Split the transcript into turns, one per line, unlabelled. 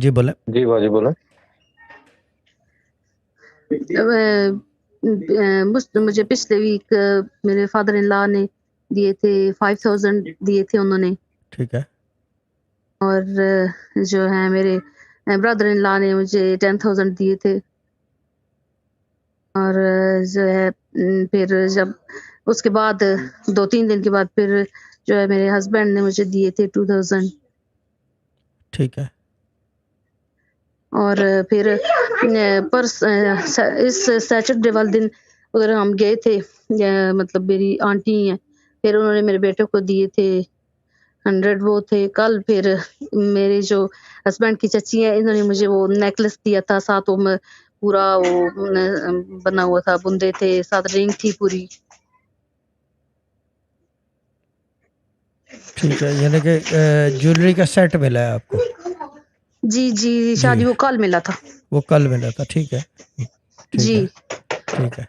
जी बोले।
जी बाजी बोले।
मुझे पिछले वीक मेरे फादर इन लॉ ने दिए थे 5000 दिए थे उन्होंने।
ठीक है।
और जो है मेरे ब्रदर इन लॉ ने मुझे 10,000 दिए थे। और जो है फिर जब उसके बाद 2-3 दिन के बाद फिर जो है मेरे हस्बैंड ने मुझे दिए थे 2000।
ठीक है।
और फिर इस सैटरडे वाले दिन उधर हम गए थे, मतलब मेरी आंटी हैं, फिर उन्होंने मेरे बेटे को दिए थे 100 वो थे। कल फिर मेरे जो हस्बैंड की चची है, इन्होंने मुझे वो नेकलेस दिया था, साथ वो पूरा वो बना हुआ था, बुंदे थे, साथ रिंग थी पूरी।
ठीक है, यानी कि ज्वेलरी का सेट मिला है आपको?
जी जी,
जी,
शादी वो कल मिला था।
वो कल मिला था। ठीक है, ठीक
जी
है, ठीक है।